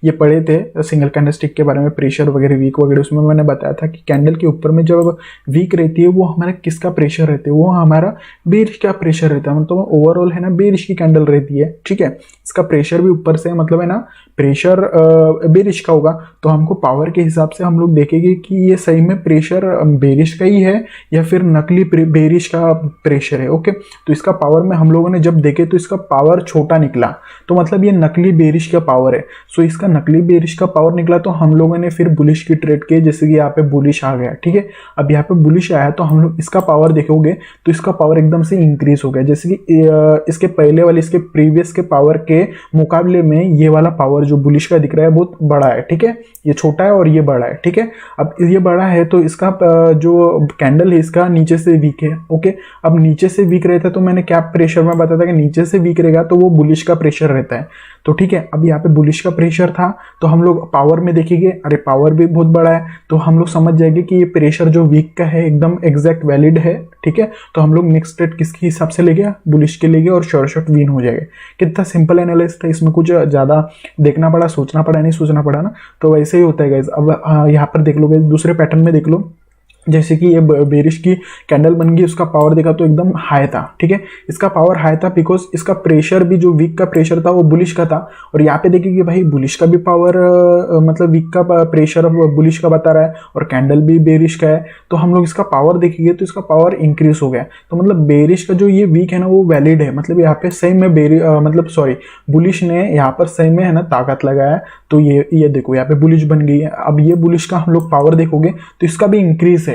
ये पढ़े थे सिंगल कैंडलस्टिक के बारे में, प्रेशर वगैरह वीक वगैरह, उसमें मैंने बताया था कि कैंडल के ऊपर में जब वीक रहती है वो हमारा किसका प्रेशर रहता है, वो हमारा बेरिश का प्रेशर रहता है, मतलब ओवरऑल है ना बेरिश की कैंडल रहती है, ठीक है। इसका प्रेशर भी ऊपर से मतलब है ना प्रेशर बेरिश का होगा, तो हमको पावर के हिसाब से हम लोग देखेंगे कि ये सही में प्रेशर बेरिश का ही है या फिर नकली बेरिश का प्रेशर है, ओके। तो इसका पावर में हम लोगों ने जब देखे तो इसका पावर छोटा निकला, तो मतलब ये नकली बेरिश का पावर है। सो इसका नकली बेरिश का पावर निकला तो हम लोगों ने फिर बुलिश की ट्रेड की, जैसे कि यहाँ पे बुलिश आ गया, ठीक है। अब यहाँ पे बुलिश आया तो हम लोग इसका पावर देखोगे तो इसका पावर एकदम से इंक्रीज हो गया, जैसे कि इसके पहले वाले इसके प्रीवियस के पावर के मुकाबले में ये वाला पावर जो बुलिश का दिख रहा है बहुत बड़ा है, ठीक है। ये छोटा है और ये बड़ा है, ठीक है। अब ये बड़ा है तो इसका जो कैंडल है इसका नीचे से वीक है, ओके। अब नीचे से वीक रहता है तो मैंने क्या प्रेशर में बताया था कि नीचे से वीक रहेगा तो वो बुलिश का प्रेशर रहता है, तो ठीक है। अब यहाँ पे बुलिश का प्रेशर था तो हम लोग पावर में देखेंगे, अरे पावर भी बहुत बड़ा है, तो हम लोग समझ जाएंगे कि ये प्रेशर जो वीक का है एकदम एग्जैक्ट वैलिड है, ठीक है। तो हम लोग नेक्स्ट ट्रेड किसके हिसाब से लेंगे, बुलिश के लेंगे और शॉर्ट विन हो जाएगा। कितना सिंपल एनालिसिस था, इसमें कुछ ज़्यादा देखना पड़ा, सोचना पड़ा नहीं, सोचना पड़ा ना, तो वैसे ही होता है गाइस। अब यहाँ पर देख लो गाइस, दूसरे पैटर्न में देख लो, जैसे कि ये बेरिश की कैंडल बन गई, उसका पावर देखा तो एकदम हाई था, ठीक है। इसका पावर हाई था बिकॉज इसका प्रेशर भी जो वीक का प्रेशर था वो बुलिश का था, और यहाँ पे देखिए कि भाई बुलिश का भी पावर मतलब वीक का प्रेशर बुलिश का बता रहा है और कैंडल भी बेरिश का है, तो हम लोग इसका पावर देखेंगे तो इसका पावर इंक्रीज हो गया। तो मतलब बेरिश का जो ये वीक है ना वो वैलिड है, मतलब यहाँ पे सही में मतलब सॉरी बुलिश ने यहाँ पर सही में है ना ताकत लगाया, तो ये देखो यहाँ पे बुलिश बन गई है। अब ये बुलिश का हम लोग पावर देखोगे तो इसका भी इंक्रीज है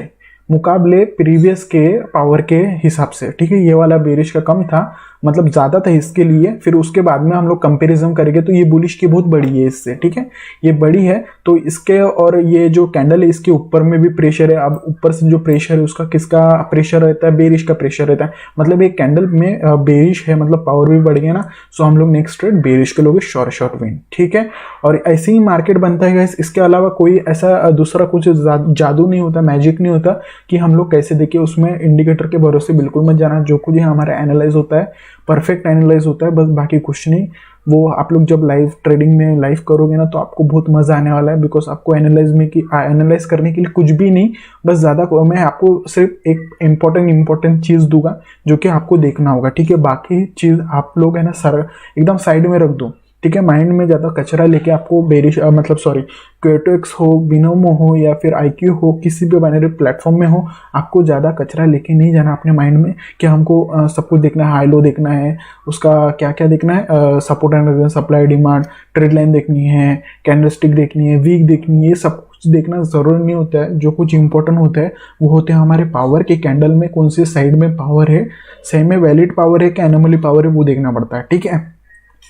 मुकाबले प्रीवियस के पावर के हिसाब से, ठीक है। ये वाला बेरिश का कम था मतलब ज़्यादा था इसके लिए, फिर उसके बाद में हम लोग कंपेरिजन करेंगे तो ये बुलिश की बहुत बड़ी है इससे, ठीक है, ये बड़ी है। तो इसके और ये जो कैंडल है इसके ऊपर में भी प्रेशर है। अब ऊपर से जो प्रेशर है उसका किसका प्रेशर रहता है, बेरिश का प्रेशर रहता है। मतलब एक कैंडल में बेरिश है, मतलब पावर भी बढ़ गया ना, सो हम लोग नेक्स्ट ट्रेड बेरिश के लोगे, शॉर्ट विन, ठीक है। और ऐसे ही मार्केट बनता है गाइस, इसके अलावा कोई ऐसा दूसरा कुछ जादू नहीं होता, मैजिक नहीं होता कि हम लोग कैसे देखिए। उसमें इंडिकेटर के भरोसे बिल्कुल मत जाना, जो कुछ हमारा एनालाइज होता है परफेक्ट एनालाइज होता है, बस बाकी कुछ नहीं। वो आप लोग जब लाइव ट्रेडिंग में लाइव करोगे ना तो आपको बहुत मजा आने वाला है, बिकॉज आपको एनालाइज करने के लिए कुछ भी नहीं, बस ज़्यादा मैं आपको सिर्फ एक इंपॉर्टेंट चीज़ दूंगा जो कि आपको देखना होगा, ठीक है। बाकी चीज़ आप लोग है ना सर एकदम साइड में रख दो, ठीक है। माइंड में ज़्यादा कचरा लेके आपको बेरिश मतलब सॉरी क्वेटोक्स हो, बिनोमो हो या फिर IQ हो, किसी भी बाइनरी प्लेटफॉर्म में हो, आपको ज़्यादा कचरा लेके नहीं जाना अपने माइंड में कि हमको सब कुछ देखना है, हाई लो देखना है, उसका क्या क्या देखना है, support and resistance, supply demand, trade line देखनी है, कैंडलस्टिक देखनी है, वीक देखनी है, ये सब कुछ देखना ज़रूरी नहीं होता है। जो कुछ इंपॉर्टेंट होता है वो होते हैं हमारे पावर के, कैंडल में कौन सी साइड में पावर है, सही में वैलिड पावर है कि एनोमली पावर है, वो देखना पड़ता है, ठीक है।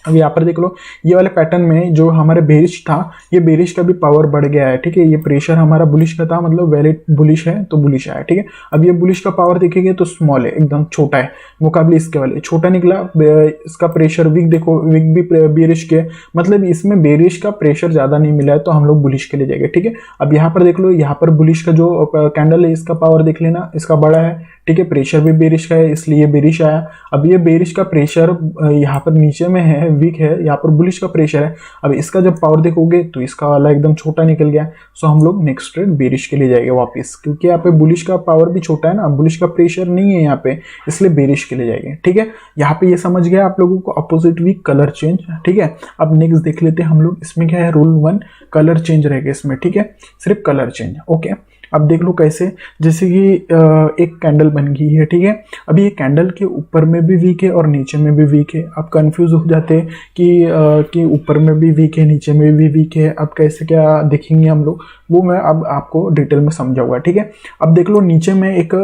अब यहाँ पर देख लो ये वाले पैटर्न में जो हमारे बेरिश था, ये बेरिश का भी पावर बढ़ गया है, ठीक है। ये प्रेशर हमारा बुलिश का था, मतलब वैलिड बुलिश है तो बुलिश आया, ठीक है। अब ये बुलिश का पावर देखेंगे तो स्मॉल है, एकदम छोटा है मुकाबले इसके वाले, छोटा निकला। इसका प्रेशर वीक देखो, वीक भी बेरिश के, मतलब इसमें बेरिश का प्रेशर ज्यादा नहीं मिला है तो हम लोग बुलिश के लिए जाएंगे, ठीक है। अब यहाँ पर देख लो, यहाँ पर बुलिश का जो कैंडल है इसका पावर देख लेना, इसका बड़ा है, ठीक है। प्रेशर भी बेरिश का है इसलिए बेरिश आया। अब ये बेरिश का प्रेशर यहाँ पर नीचे में है, वीक है, यहाँ पर बुलिश का प्रेशर है। अब इसका जब पावर देखोगे तो इसका वाला एकदम छोटा निकल गया, सो हम लोग नेक्स्ट ट्रेड बेरिश के लिए जाएंगे वापस, क्योंकि यहाँ पे बुलिश का पावर भी छोटा है ना, बुलिश का प्रेशर नहीं है यहाँ पे, इसलिए बेरिश के लिए जाएंगे, ठीक है। यहाँ पे ये समझ गया आप लोगों को, अपोजिट वीक कलर चेंज, ठीक है। अब नेक्स्ट देख लेते हैं हम लोग, इसमें क्या है, रूल 1 कलर चेंज रहेगा इसमें, ठीक है, सिर्फ कलर चेंज, ओके। अब देख लो कैसे, जैसे कि एक कैंडल बन गई है, ठीक है। अभी ये कैंडल के ऊपर में भी वीक है और नीचे में भी वीक है। आप कंफ्यूज हो जाते हैं कि ऊपर में भी वीक है, नीचे में भी वीक है, अब कैसे क्या देखेंगे हम लोग, वो मैं अब आपको डिटेल में समझाऊंगा, ठीक है। अब देख लो नीचे में एक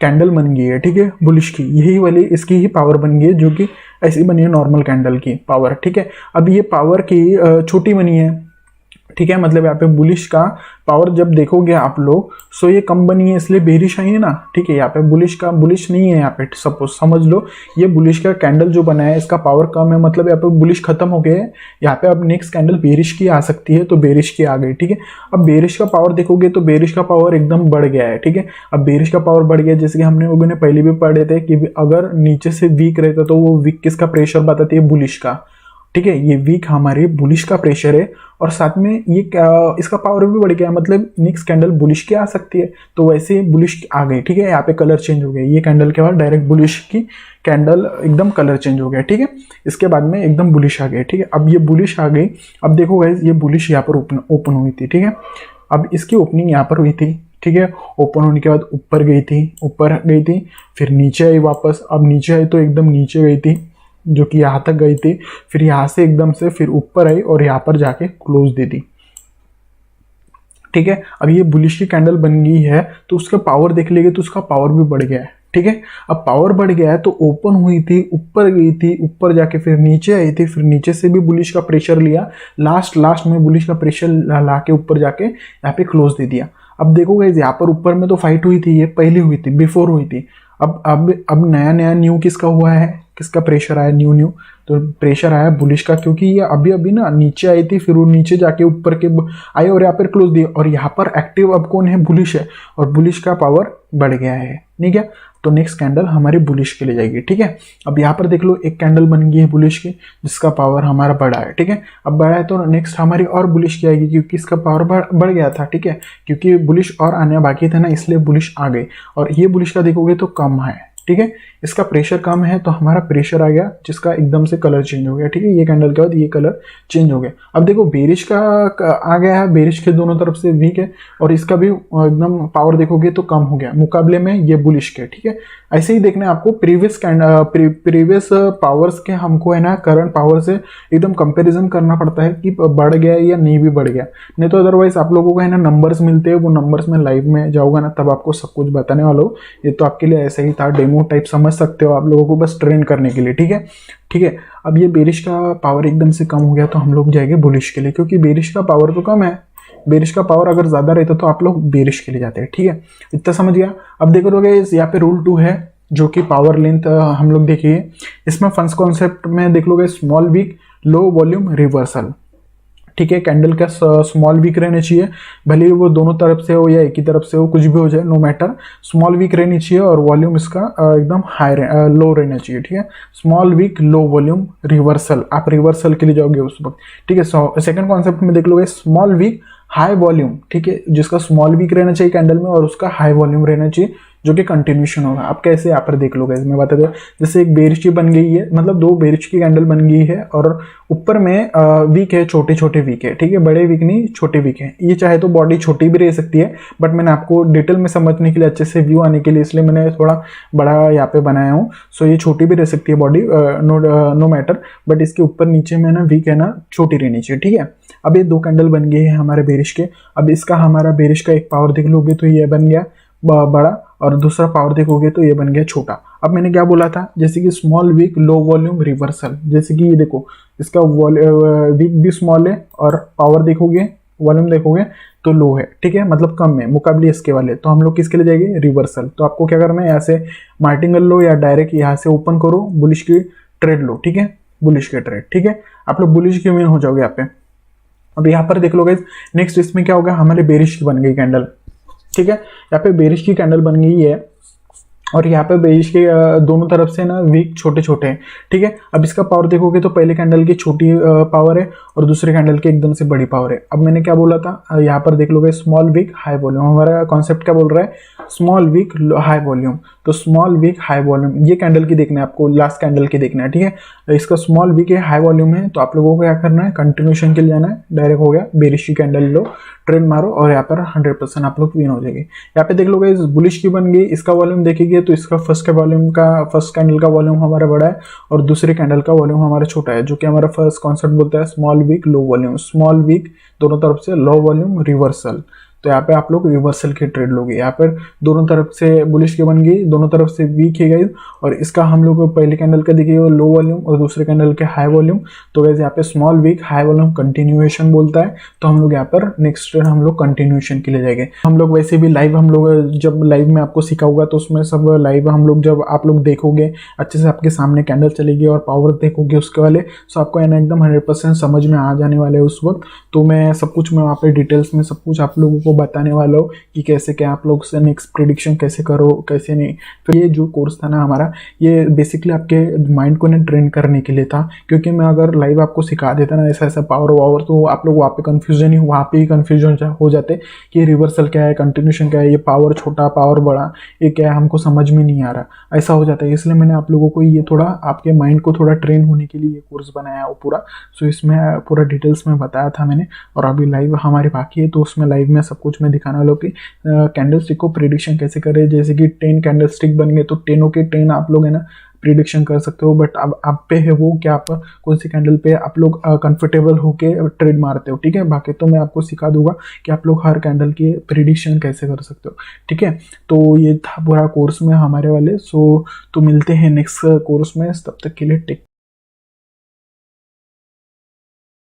कैंडल बन गई है, ठीक है, बुलिश की, यही वाली इसकी ही पावर बन गई है, जो कि ऐसी बनी है नॉर्मल कैंडल की पावर, ठीक है। अब ये पावर की छोटी बनी है, ठीक है, मतलब यहाँ पे बुलिश का पावर जब देखोगे आप लोग, सो ये कम बनी है इसलिए बेरिश आई है ना, ठीक है। यहाँ पे बुलिश का बुलिश नहीं है, यहाँ पे सपोज समझ लो ये बुलिश का कैंडल जो बना है इसका पावर कम है, मतलब यहाँ पे बुलिश खत्म हो गया है। यहाँ पे अब नेक्स्ट कैंडल बेरिश की आ सकती है तो बेरिश की आ गई, ठीक है। अब बेरिश का पावर देखोगे तो बेरिश का पावर एकदम बढ़ गया है, ठीक है। अब बेरिश का पावर बढ़ गया, जैसे कि हमने लोगों ने पहले भी पढ़े थे कि अगर नीचे से वीक रहता तो वो वीक किसका प्रेशर बताती है, बुलिश का, ठीक है। ये वीक हमारे बुलिश का प्रेशर है और साथ में ये इसका पावर भी बढ़ गया, मतलब नेक्स्ट कैंडल बुलिश की आ सकती है, तो वैसे बुलिश आ गई, ठीक है। यहाँ पे कलर चेंज हो गया, ये कैंडल के बाद डायरेक्ट बुलिश की कैंडल एकदम कलर चेंज हो गया, ठीक है। इसके बाद में एकदम बुलिश आ गई, ठीक है। अब ये बुलिश आ गई, अब देखो गाइस ये बुलिश यहाँ पर ओपन हुई थी, ठीक है। अब इसकी ओपनिंग यहाँ पर हुई थी, ठीक है। ओपन होने के बाद ऊपर गई थी, फिर नीचे आई वापस, अब नीचे आई तो एकदम नीचे गई थी, जो कि यहाँ तक गई थी, फिर यहाँ से एकदम से फिर ऊपर आई और यहाँ पर जाके क्लोज दे दी, ठीक है। अब ये बुलिश की कैंडल बन गई है तो उसका पावर देख लेंगे तो उसका पावर भी बढ़ गया है, ठीक है। अब पावर बढ़ गया है तो ओपन हुई थी, ऊपर गई थी, ऊपर जाके फिर नीचे आई थी, फिर नीचे से भी बुलिश का प्रेशर लिया, लास्ट में बुलिश का प्रेशर ला के ऊपर जाके यहाँ पे क्लोज दे दिया। अब देखो गाइस यहाँ पर ऊपर में तो फाइट हुई थी, ये पहले हुई थी, बिफोर हुई थी। अब नया न्यू किसका हुआ है, किसका प्रेशर आया, न्यू तो प्रेशर आया बुलिश का, क्योंकि ये अभी ना नीचे आई थी, फिर वो नीचे जाके ऊपर के आई और यहाँ पर क्लोज दी, और यहाँ पर एक्टिव अब कौन है, बुलिश है, और बुलिश का पावर बढ़ गया है, ठीक है। तो नेक्स्ट कैंडल हमारी बुलिश के लिए जाएगी, ठीक है। अब यहाँ पर देख लो एक कैंडल बन गई है बुलिश की, जिसका पावर हमारा बढ़ा है, ठीक है। अब बढ़ा है तो नेक्स्ट हमारी और बुलिश की आएगी, क्योंकि इसका पावर बढ़ गया था, ठीक है, क्योंकि बुलिश और आने बाकी था ना, इसलिए बुलिश आ गई। और ये बुलिश का देखोगे तो कम है, ठीक है, इसका प्रेशर कम है तो हमारा प्रेशर आ गया, जिसका एकदम से कलर चेंज हो गया, ठीक है। ये कैंडल के बाद ये कलर चेंज हो गया। अब देखो बेरिश का आ गया है, बेरिश के दोनों तरफ से वीक है, और इसका भी एकदम पावर देखोगे तो कम हो गया मुकाबले में ये बुलिश के, ठीक है। ऐसे ही देखना है आपको प्रीवियस पावर्स के, हमको है ना करंट पावर से एकदम कंपैरिजन करना पड़ता है कि बढ़ गया या नहीं भी बढ़ गया, नहीं तो अदरवाइज आप लोगों को है ना नंबर्स मिलते हैं, वो नंबर्स में लाइव में जाऊंगा ना तब आपको सब कुछ बताने वाला हूँ। ये तो आपके लिए ऐसा ही था, डेमो डेमो टाइप समझ सकते हो आप लोगों को, बस ट्रेन करने के लिए, ठीक है। ठीक है, अब ये बेरिश का पावर एकदम से कम हो गया तो हम लोग जाएंगे बुलिश के लिए, क्योंकि बेरिश का पावर तो कम है। बेरिश का पावर अगर ज्यादा रहता तो आप लोग बेरिश के लिए जाते हैं, ठीक है। इतना समझ गया। अब देखो लोगे यहाँ पे रूल 2 है जो कि पावर लेंथ हम लोग देखिए, इसमें फर्स्ट कॉन्सेप्ट में देख लोगे small wick low volume reversal, ठीक है। कैंडल का स्मॉल वीक रहना चाहिए, भले ही वो दोनों तरफ से हो या एक ही तरफ से हो, कुछ भी हो जाए, नो मैटर, स्मॉल वीक रहनी चाहिए और वॉल्यूम इसका एकदम हाई लो रहना चाहिए, ठीक है। Small wick low volume reversal, आप रिवर्सल के लिए जाओगे उस वक्त, ठीक है। सेकंड कॉन्सेप्ट में देख लोगे स्मॉल वीक हाई वॉल्यूम, ठीक है, जिसका स्मॉल वीक रहना चाहिए कैंडल में और उसका हाई वॉल्यूम रहना चाहिए जो कि कंटिन्यूशन होगा। आप कैसे यहाँ पर देख लोगे, मैं बता दूं, जैसे एक बेरिश की बन गई है, मतलब 2 बेरिश की कैंडल बन गई है और ऊपर में वीक है, छोटे छोटे वीक है, ठीक है, बड़े वीक नहीं, छोटे वीक है। ये चाहे तो बॉडी छोटी भी रह सकती है, बट मैंने आपको डिटेल में समझने के लिए, अच्छे से व्यू आने के लिए, इसलिए मैंने थोड़ा बड़ा यहाँ पे बनाया हूँ। सो ये छोटी भी रह सकती है बॉडी, नो मैटर, बट इसके ऊपर नीचे में ना वीक है ना, छोटी रहनी चाहिए, ठीक है। अब ये 2 कैंडल बन गए हैं हमारे बेरिश के। अब इसका हमारा बेरिश का एक पावर देख लोगे तो ये बन गया बड़ा और दूसरा पावर देखोगे तो ये बन गया छोटा। अब मैंने क्या बोला था, जैसे कि small wick low volume reversal, जैसे कि ये देखो इसका वीक भी स्मॉल है और पावर देखोगे, वॉल्यूम देखोगे तो लो है, ठीक है, मतलब कम है मुकाबले इसके वाले। तो हम लोग किसके लिए जाएंगे, रिवर्सल। तो आपको क्या करना है, यहाँ से मार्टिंगल लो या डायरेक्ट यहाँ से ओपन करो, बुलिश की ट्रेड लो, ठीक है, बुलिश के ट्रेड, ठीक है। आप लोग बुलिश की विन हो जाओगे यहाँ पे। अब यहाँ पर देख लो गाइस, नेक्स्ट इसमें क्या होगा, हमारे बेरिश की बन गई कैंडल, ठीक है। यहाँ पे बेरिश की कैंडल बन गई है और यहाँ पे बेरिश के दोनों तरफ से ना वीक छोटे छोटे हैं, ठीक है। अब इसका पावर देखोगे तो पहले कैंडल की छोटी पावर है और दूसरे कैंडल की एकदम से बड़ी पावर है। अब मैंने क्या बोला था, यहाँ पर देख लोगे स्मॉल वीक हाई वॉल्यूम, हमारा कॉन्सेप्ट क्या बोल रहा है, स्मॉल वीक हाई वॉल्यूम। तो स्मॉल वीक हाई वॉल्यूम ये कैंडल की देखना है आपको, लास्ट कैंडल की देखना है, ठीक है। इसका स्मॉल वीक है, हाई वॉल्यूम है, तो आप लोगों को क्या करना है, कंटिन्यूशन के लिए जाना है, डायरेक्ट हो गया बेरिश की कैंडल लो, ट्रेड मारो और यहाँ पर 100% आप लोग विन हो जाएंगे। यहाँ पे देख लोगे बुलिश की बन गई, इसका वॉल्यूम देखेंगे तो इसका फर्स्ट कैंडल का वॉल्यूम हमारा बड़ा है और दूसरे कैंडल का वॉल्यूम हमारा छोटा है, जो कि हमारा फर्स्ट कॉन्सेप्ट बोलता है small wick low volume, small wick दोनों तरफ से, लो वॉल्यूम रिवर्सल। तो यहाँ पे आप लोग रिवर्सल की ट्रेड लोगे। यहाँ पर दोनों तरफ से बुलिश की बन गई, दोनों तरफ से वीक है गई और इसका हम लोग पहले कैंडल का देखिए लो वॉल्यूम और दूसरे कैंडल के हाई वॉल्यूम। तो वैसे यहाँ पे small wick high volume continuation बोलता है, तो हम लोग यहाँ पर नेक्स्ट ट्रेड हम लोग कंटिन्यूएशन के लिए जाएंगे। हम लोग वैसे भी लाइव, हम लोग जब लाइव में आपको सिखाऊंगा तो उसमें सब लाइव हम लोग जब आप लोग देखोगे अच्छे से आपके सामने कैंडल चलेगी और पावर देखोगे उसके वाले, सो आपको है ना एकदम 100% समझ में आ जाने वाले उस वक्त। तो मैं सब कुछ मैं वहाँ पे डिटेल्स में सब कुछ आप लोगों को बताने वाला हूँ कि कैसे क्या आप लोग से नेक्स्ट प्रिडिक्शन कैसे करो कैसे नहीं। तो ये जो कोर्स था ना हमारा, ये बेसिकली आपके माइंड को ना ट्रेन करने के लिए था, क्योंकि मैं अगर लाइव आपको सिखा देता ना ऐसा ऐसा पावर वावर, तो आप लोग वहाँ पे कन्फ्यूजन हो जाते कि रिवर्सल क्या है, कंटिन्यूशन क्या है, ये पावर छोटा पावर बड़ा ये क्या है, हमको समझ में नहीं आ रहा, ऐसा हो जाता है। इसलिए मैंने आप लोगों को ये थोड़ा आपके माइंड को थोड़ा ट्रेन होने के लिए ये कोर्स बनाया वो पूरा। सो इसमें पूरा डिटेल्स में बताया था मैंने, और अभी लाइव हमारे बाकी है तो उसमें लाइव में सब कुछ मैं दिखाने वाला हूँ कि कैंडल स्टिक को प्रिडिक्शन कैसे करें। जैसे कि 10 कैंडल स्टिक बन गए तो 10 के 10 आप लोग है ना प्रिडिक्शन कर सकते हो, बट अब आप पे है वो क्या आप कौन सी कैंडल पे आप लोग कंफर्टेबल होके ट्रेड मारते हो, ठीक है। बाकी तो मैं आपको सिखा दूंगा कि आप लोग हर कैंडल की प्रिडिक्शन कैसे कर सकते हो, ठीक है। तो ये था पूरा कोर्स में हमारे वाले। सो तो मिलते हैं नेक्स्ट कोर्स में, तब तक के लिए टेक